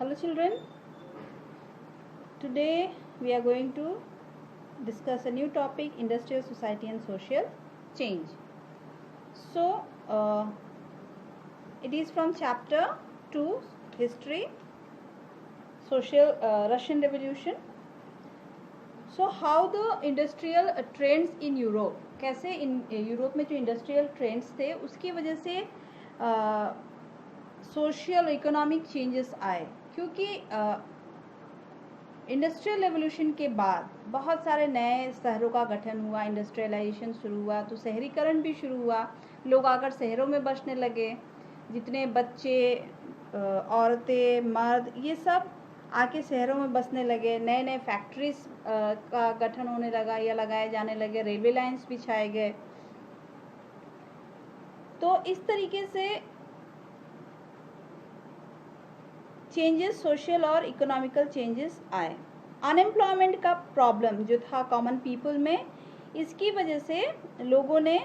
Hello children, today we are going to discuss a new topic, industrial society and social change. So it is from chapter 2, history, social Russian revolution. So how the industrial trends in Europe, कैसे Europe में जो industrial trends थे उसकी वजह से social economic changes आए, क्योंकि industrial revolution के बाद बहुत सारे नए शहरों का गठन हुआ, इंडस्ट्रियलाइजेशन शुरू हुआ, तो शहरीकरण भी शुरू हुआ, लोग आकर शहरों में बसने लगे, जितने बच्चे, औरतें, मर्द, ये सब आके शहरों में बसने लगे, नए नए फैक्ट्रीज का गठन होने लगा या लगाए जाने लगे, रेलवे लाइंस बिछाए गए। तो इस तरीके से चेंजेस, सोशल और इकोनॉमिकल चेंजेस आए। अनएम्प्लॉयमेंट का प्रॉब्लम जो था कॉमन पीपल में, इसकी वजह से लोगों ने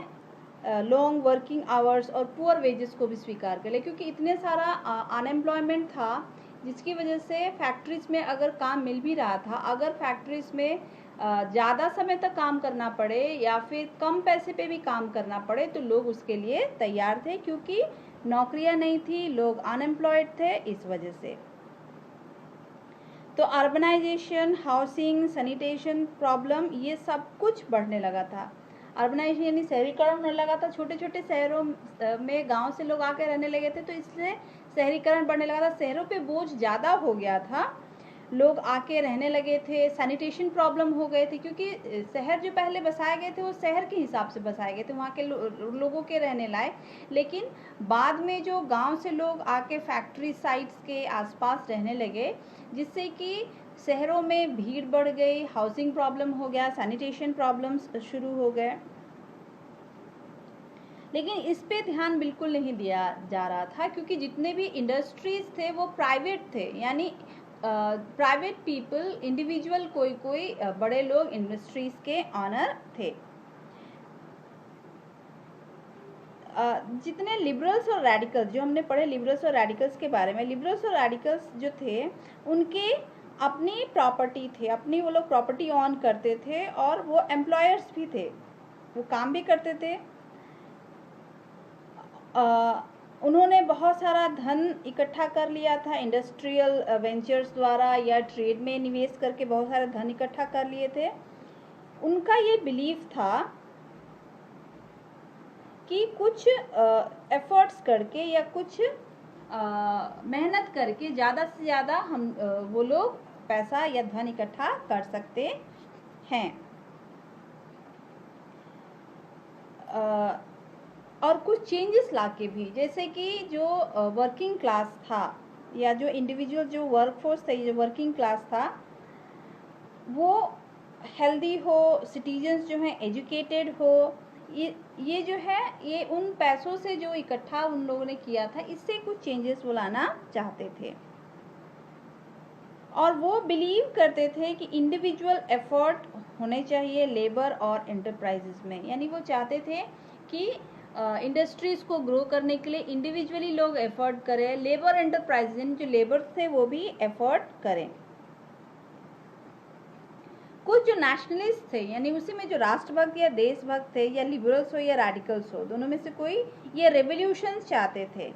लॉन्ग वर्किंग आवर्स और पुअर वेजेस को भी स्वीकार कर लिया, क्योंकि इतने सारा अनएम्प्लॉयमेंट था, जिसकी वजह से फैक्ट्रीज में अगर काम मिल भी रहा था, अगर फैक्ट्रीज में ज़्यादा समय तक काम करना पड़े या फिर कम पैसे पे भी काम करना पड़े तो लोग उसके लिए तैयार थे, क्योंकि नौकरियां नहीं थी, लोग अनएम्प्लॉयड थे। इस वजह से तो अर्बनाइजेशन, हाउसिंग, सैनिटेशन प्रॉब्लम, ये सब कुछ बढ़ने लगा था। अर्बनाइजेशन यानी शहरीकरण होने लगा था, छोटे छोटे शहरों में गांव से लोग आकर रहने लगे थे, तो इससे शहरीकरण बढ़ने लगा था, शहरों पे बोझ ज़्यादा हो गया था, लोग आके रहने लगे थे। सैनिटेशन प्रॉब्लम हो गए थे, क्योंकि शहर जो पहले बसाए गए थे वो शहर के हिसाब से बसाए गए थे, वहाँ के लोगों के रहने लायक, लेकिन बाद में जो गांव से लोग आके फैक्ट्री साइट्स के आसपास रहने लगे, जिससे कि शहरों में भीड़ बढ़ गई, हाउसिंग प्रॉब्लम हो गया, सैनिटेशन प्रॉब्लम्स शुरू हो गए। लेकिन इस पे ध्यान बिल्कुल नहीं दिया जा रहा था, क्योंकि जितने भी इंडस्ट्रीज थे वो प्राइवेट थे, यानी प्राइवेट पीपल, इंडिविजुअल कोई बड़े लोग इंडस्ट्रीज के ऑनर थे। जितने लिबरल्स और रेडिकल्स, जो हमने पढ़े लिबरल्स और रेडिकल्स के बारे में, लिबरल्स और रेडिकल्स जो थे उनके अपनी प्रॉपर्टी थे, अपनी वो लोग प्रॉपर्टी ऑन करते थे, और वो एम्प्लॉयर्स भी थे, वो काम भी करते थे। उन्होंने बहुत सारा धन इकट्ठा कर लिया था इंडस्ट्रियल वेंचर्स द्वारा या ट्रेड में निवेश करके बहुत सारा धन इकट्ठा कर लिए थे। उनका ये बिलीफ था कि कुछ एफर्ट्स करके या कुछ मेहनत करके ज़्यादा से ज़्यादा हम वो लोग पैसा या धन इकट्ठा कर सकते हैं। और कुछ चेंजेस लाके भी, जैसे कि जो वर्किंग क्लास था या जो इंडिविजुअल जो वर्कफोर्स था, जो वर्किंग क्लास था, वो हेल्दी हो, सिटीजन्स जो हैं एजुकेटेड हो, ये जो है ये उन पैसों से जो इकट्ठा उन लोगों ने किया था, इससे कुछ चेंजेस वो लाना चाहते थे। और वो बिलीव करते थे कि इंडिविजुअल एफर्ट होने चाहिए लेबर और एंटरप्राइजेस में, यानी वो चाहते थे कि इंडस्ट्रीज को ग्रो करने के लिए इंडिविजुअली लोग एफर्ट करें, लेबर एंटरप्राइजेस यानी जो लेबर थे वो भी एफर्ट करें। कुछ जो नेशनलिस्ट थे, यानी उसी में जो राष्ट्रभक्त या देशभक्त थे, या लिबरल्स हो या रेडिकल्स हो, दोनों में से कोई, ये रेवोल्यूशन चाहते थे,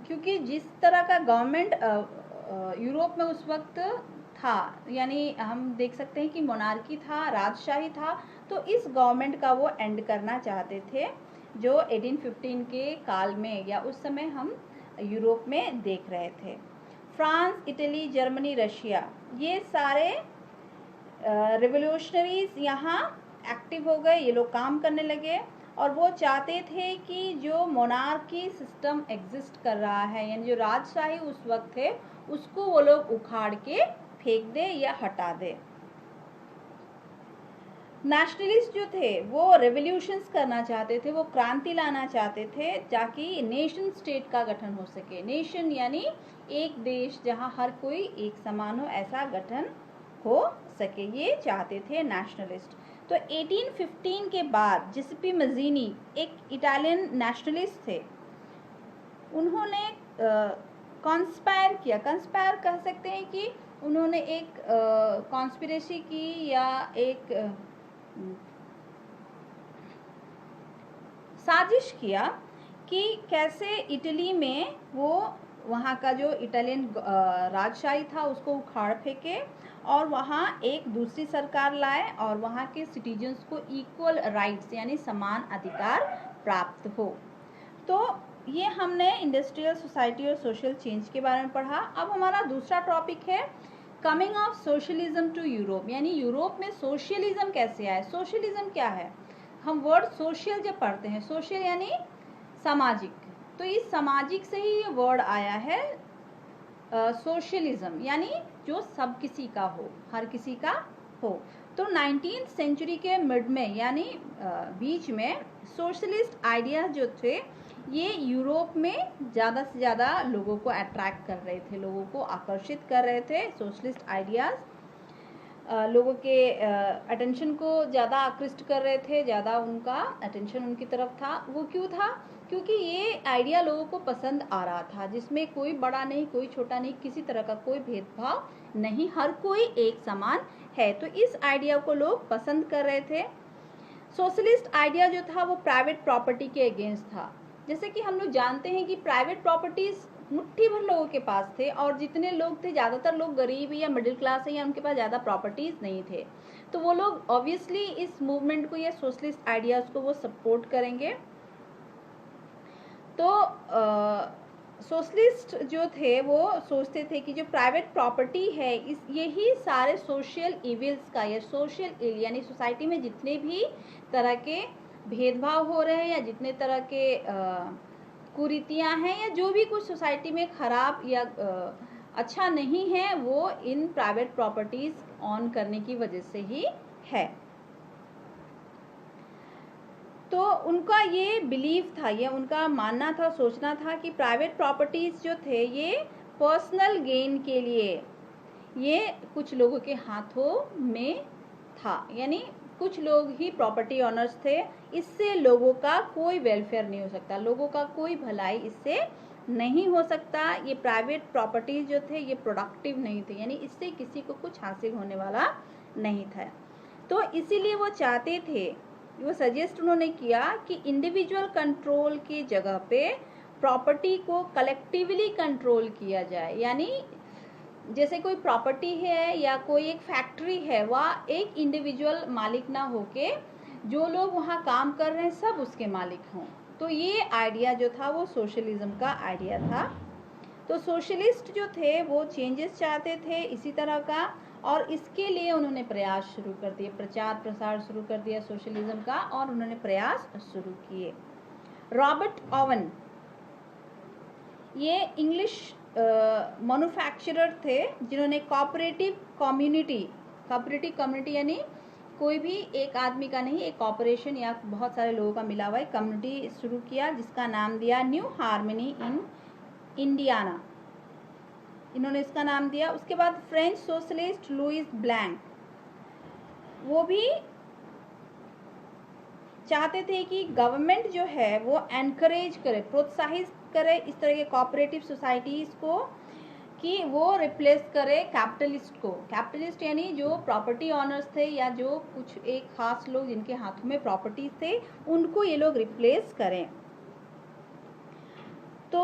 क्योंकि जिस तरह का गवर्नमेंट यूरोप में उस वक्त था, यानी हम देख सकते हैं कि मोनार्की था, राजशाही था, तो इस गवर्नमेंट का वो एंड करना चाहते थे, जो 1815 के काल में या उस समय हम यूरोप में देख रहे थे। फ्रांस, इटली, जर्मनी, रशिया, ये सारे रिवोल्यूशनरीज यहाँ एक्टिव हो गए, ये लोग काम करने लगे, और वो चाहते थे कि जो मोनार्की सिस्टम एग्जिस्ट कर रहा है, यानी जो राजशाही उस वक्त थे, उसको वो लोग उखाड़ के फेंक दे या हटा दे। नेशनलिस्ट जो थे वो रेवोल्यूशंस करना चाहते थे, वो क्रांति लाना चाहते थे, ताकि नेशन स्टेट का गठन हो सके। नेशन यानी एक देश जहां हर कोई एक समान हो, ऐसा गठन हो सके, ये चाहते थे नेशनलिस्ट। तो 1815 के बाद जिसेपी मज़ीनी एक इटालियन नेशनलिस्ट थे, उन्होंने कॉन्स्पायर किया, कॉन्स्पायर कह सकते हैं कि उन्होंने एक कॉन्स्पिरेसी की या एक साजिश किया कि कैसे इटली में वो वहाँ का जो इटालियन राजशाही था उसको उखाड़ फेंके और वहाँ एक दूसरी सरकार लाए और वहाँ के सिटीजन्स को इक्वल राइट्स यानी समान अधिकार प्राप्त हो। तो ये हमने इंडस्ट्रियल सोसाइटी और सोशल चेंज के बारे में पढ़ा। अब हमारा दूसरा टॉपिक है coming of socialism to Europe, यानी यूरोप में सोशलिज्म कैसे आया। सोशलिज्म क्या है, हम वर्ड सोशल जब पढ़ते हैं, सोशल यानी सामाजिक, तो इस सामाजिक से ही ये वर्ड आया है सोशलिज्म, यानी जो सब किसी का हो, हर किसी का हो। तो 19th सेंचुरी के मिड में यानी बीच में सोशलिस्ट आइडियाज जो थे ये यूरोप में ज़्यादा से ज़्यादा लोगों को अट्रैक्ट कर रहे थे, लोगों को आकर्षित कर रहे थे। सोशलिस्ट आइडियाज़ लोगों के अटेंशन को ज़्यादा आकृष्ट कर रहे थे, ज़्यादा उनका अटेंशन उनकी तरफ था। वो क्यों था, क्योंकि ये आइडिया लोगों को पसंद आ रहा था, जिसमें कोई बड़ा नहीं, कोई छोटा नहीं, किसी तरह का कोई भेदभाव नहीं, हर कोई एक समान है। तो इस आइडिया को लोग पसंद कर रहे थे। सोशलिस्ट आइडिया जो था वो प्राइवेट प्रॉपर्टी के अगेंस्ट था। जैसे कि हम लोग जानते हैं कि प्राइवेट प्रॉपर्टीज मुट्ठी भर लोगों के पास थे और जितने लोग थे ज़्यादातर लोग गरीब या मिडिल क्लास है या उनके पास ज़्यादा प्रॉपर्टीज़ नहीं थे, तो वो लोग ऑब्वियसली इस मूवमेंट को या सोशलिस्ट आइडियाज़ को वो सपोर्ट करेंगे। तो सोशलिस्ट जो थे वो सोचते थे कि जो प्राइवेट प्रॉपर्टी है यही सारे सोशल इविल्स का या सोशल इल यानी सोसाइटी में जितने भी तरह के भेदभाव हो रहे हैं या जितने तरह के कुरीतियाँ हैं या जो भी कुछ सोसाइटी में खराब या अच्छा नहीं है वो इन प्राइवेट प्रॉपर्टीज ऑन करने की वजह से ही है। तो उनका ये बिलीव था, ये उनका मानना था, सोचना था कि प्राइवेट प्रॉपर्टीज जो थे ये पर्सनल गेन के लिए ये कुछ लोगों के हाथों में था, यानी कुछ लोग ही प्रॉपर्टी ऑनर्स थे, इससे लोगों का कोई वेलफेयर नहीं हो सकता, लोगों का कोई भलाई इससे नहीं हो सकता। ये प्राइवेट प्रॉपर्टीज जो थे ये प्रोडक्टिव नहीं थे, यानी इससे किसी को कुछ हासिल होने वाला नहीं था। तो इसीलिए वो चाहते थे, वो सजेस्ट उन्होंने किया कि इंडिविजुअल कंट्रोल की जगह पे प्रॉपर्टी को कलेक्टिवली कंट्रोल किया जाए। यानी जैसे कोई प्रॉपर्टी है या कोई एक फैक्ट्री है, वह एक इंडिविजुअल मालिक ना होके जो लोग वहाँ काम कर रहे हैं सब उसके मालिक हों। तो ये आइडिया जो था वो सोशलिज्म का आइडिया था। तो सोशलिस्ट जो थे वो चेंजेस चाहते थे इसी तरह का, और इसके लिए उन्होंने प्रयास शुरू कर दिए, प्रचार प्रसार शुरू कर दिया सोशलिज्म का, और उन्होंने प्रयास शुरू किए। रॉबर्ट ओवन ये इंग्लिश मैन्युफैक्चरर थे जिन्होंने कोऑपरेटिव कम्युनिटी यानी कोई भी एक आदमी का नहीं, एक कॉर्पोरेशन या बहुत सारे लोगों का मिला हुआ एक कम्युनिटी शुरू किया जिसका नाम दिया न्यू हार्मनी इन इंडियाना, इन्होंने इसका नाम दिया। उसके बाद फ्रेंच सोशलिस्ट लुइस ब्लैंक वो भी चाहते थे कि गवर्नमेंट जो है वो एनकरेज करे, प्रोत्साहित करे इस तरह के कोऑपरेटिव सोसाइटीज को कि वो रिप्लेस करे कैपिटलिस्ट को। कैपिटलिस्ट यानी जो प्रॉपर्टी ऑनर्स थे या जो कुछ एक खास लोग जिनके हाथों में प्रॉपर्टीज थे उनको ये लोग रिप्लेस करें। तो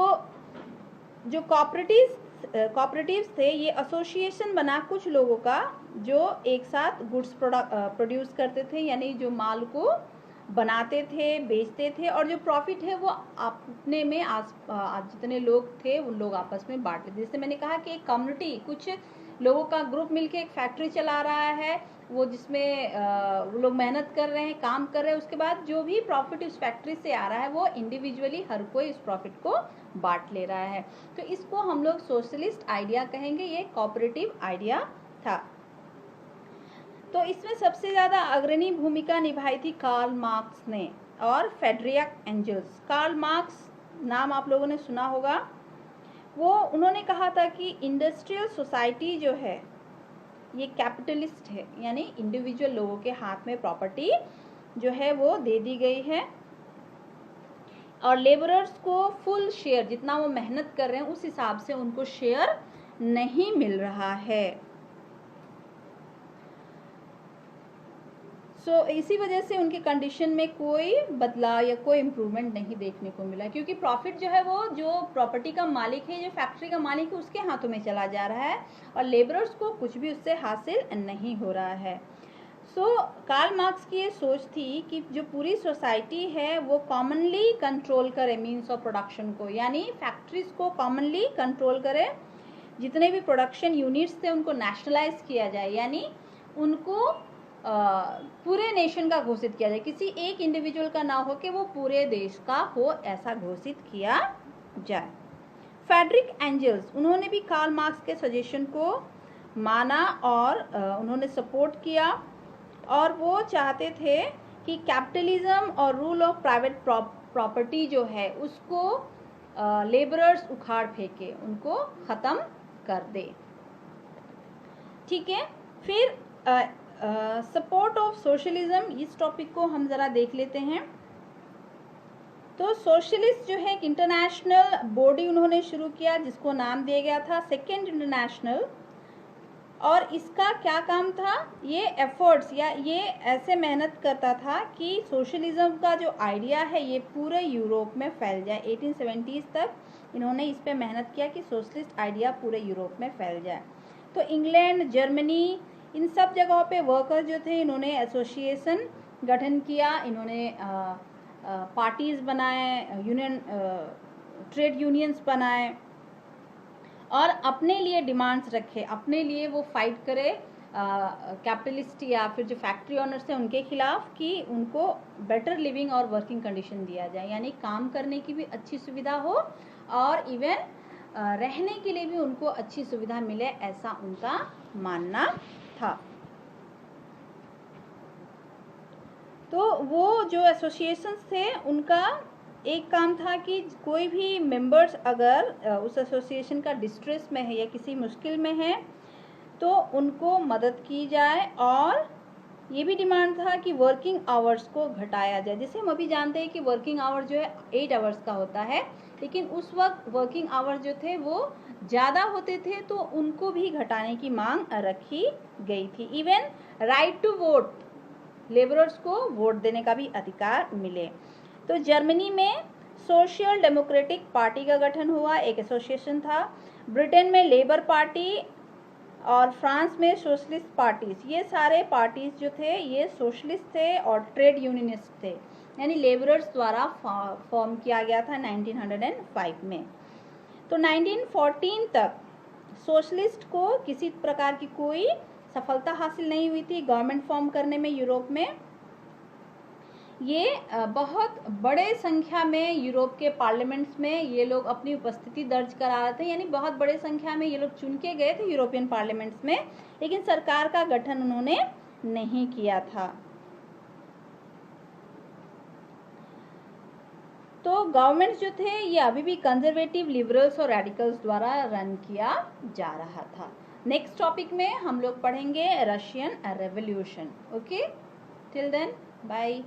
जो कोऑपरेटिव्स थे ये एसोसिएशन बना कुछ लोगों का जो एक साथ गुड्स प्रोड्यूस करते थे, यानी जो माल को बनाते थे, बेचते थे, और जो प्रॉफिट है वो अपने में जितने लोग थे उन लोग आपस में बांट लेते। जैसे मैंने कहा कि एक कम्युनिटी कुछ लोगों का ग्रुप मिलके एक फैक्ट्री चला रहा है, वो जिसमें वो लोग मेहनत कर रहे हैं, काम कर रहे हैं, उसके बाद जो भी प्रॉफिट उस फैक्ट्री से आ रहा है वो इंडिविजुअली हर कोई उस प्रॉफिट को बांट ले रहा है। तो इसको हम लोग सोशलिस्ट आइडिया कहेंगे, ये कोऑपरेटिव आइडिया था। तो इसमें सबसे ज़्यादा अग्रणी भूमिका निभाई थी कार्ल मार्क्स ने और फ्रेडरिक एंजल्स। कार्ल मार्क्स नाम आप लोगों ने सुना होगा। उन्होंने कहा था कि इंडस्ट्रियल सोसाइटी जो है ये कैपिटलिस्ट है, यानी इंडिविजुअल लोगों के हाथ में प्रॉपर्टी जो है वो दे दी गई है। और लेबरर्स को फुल शेयर, जितना वो मेहनत कर रहे हैं उस हिसाब से उनको शेयर नहीं मिल रहा है। इसी वजह से उनके कंडीशन में कोई बदलाव या कोई इम्प्रूवमेंट नहीं देखने को मिला, क्योंकि प्रॉफिट जो है वो जो प्रॉपर्टी का मालिक है, जो फैक्ट्री का मालिक है, उसके हाथों में चला जा रहा है और लेबरर्स को कुछ भी उससे हासिल नहीं हो रहा है। कार्ल मार्क्स की ये सोच थी कि जो पूरी सोसाइटी है वो कॉमनली कंट्रोल करे मीन्स ऑफ प्रोडक्शन को, यानी फैक्ट्रीज को कॉमनली कंट्रोल करे, जितने भी प्रोडक्शन यूनिट्स थे उनको नेशनलाइज किया जाए, यानी उनको पूरे नेशन का घोषित किया जाए, किसी एक इंडिविजुअल का ना हो कि वो पूरे देश का हो, ऐसा घोषित किया जाए। फ्रेडरिक एंजल्स, उन्होंने भी कार्ल मार्क्स के सजेशन को माना और उन्होंने सपोर्ट किया और वो चाहते थे कि कैपिटलिज्म और रूल ऑफ प्राइवेट प्रॉपर्टी जो है उसको लेबरर्स उखाड़ फेंके, उनको ख़त्म कर दे। ठीक है, फिर सपोर्ट ऑफ सोशलिज्म, इस टॉपिक को हम ज़रा देख लेते हैं। तो सोशलिस्ट जो है एक इंटरनेशनल बॉडी उन्होंने शुरू किया जिसको नाम दिया गया था सेकेंड इंटरनेशनल, और इसका क्या काम था, ये एफर्ट्स या ये ऐसे मेहनत करता था कि सोशलिज्म का जो आइडिया है ये पूरे यूरोप में फैल जाए। 1870s तक इन्होंने इस पे मेहनत किया कि सोशलिस्ट आइडिया पूरे यूरोप में फैल जाए। तो इंग्लैंड, जर्मनी, इन सब जगहों पे वर्कर्स जो थे इन्होंने एसोसिएशन गठन किया, इन्होंने पार्टीज बनाए, यूनियन ट्रेड यूनियंस बनाए और अपने लिए डिमांड्स रखे, अपने लिए वो फाइट करे कैपिटलिस्ट या फिर जो फैक्ट्री ओनर्स हैं उनके खिलाफ कि उनको बेटर लिविंग और वर्किंग कंडीशन दिया जाए, यानी काम करने की भी अच्छी सुविधा हो और इवन रहने के लिए भी उनको अच्छी सुविधा मिले, ऐसा उनका मानना था। तो वो जो एसोसिएशंस थे उनका एक काम था कि कोई भी मेंबर्स अगर उस एसोसिएशन का डिस्ट्रेस में है या किसी मुश्किल में है तो उनको मदद की जाए, और ये भी डिमांड था कि वर्किंग आवर्स को घटाया जाए। जैसे हम अभी जानते हैं कि वर्किंग आवर जो है 8 आवर्स का होता है, लेकिन उस वक्त वर्किंग आवर्स जो थे वो ज़्यादा होते थे तो उनको भी घटाने की मांग रखी गई थी। Even right to vote, labourers को वोट देने का भी अधिकार मिले। तो जर्मनी में सोशल डेमोक्रेटिक पार्टी का गठन हुआ, एक एसोसिएशन था। ब्रिटेन में लेबर पार्टी और फ्रांस में सोशलिस्ट पार्टीज, ये सारे पार्टीज जो थे ये सोशलिस्ट थे और ट्रेड यूनियनिस्ट थे, यानी लेबरर्स द्वारा फॉर्म किया गया था 1905 में। तो 1914 तक सोशलिस्ट को किसी प्रकार की कोई सफलता हासिल नहीं हुई थी गवर्नमेंट फॉर्म करने में यूरोप में। ये बहुत बड़े संख्या में यूरोप के पार्लियामेंट्स में ये लोग अपनी उपस्थिति दर्ज करा रहे थे, यानी बहुत बड़े संख्या में ये लोग चुन के गए थे यूरोपियन पार्लियामेंट्स में, लेकिन सरकार का गठन उन्होंने नहीं किया था। तो गवर्नमेंट्स जो थे ये अभी भी कंजर्वेटिव, लिबरल्स और रेडिकल्स द्वारा रन किया जा रहा था। नेक्स्ट टॉपिक में हम लोग पढ़ेंगे Russian revolution. Okay, till then bye.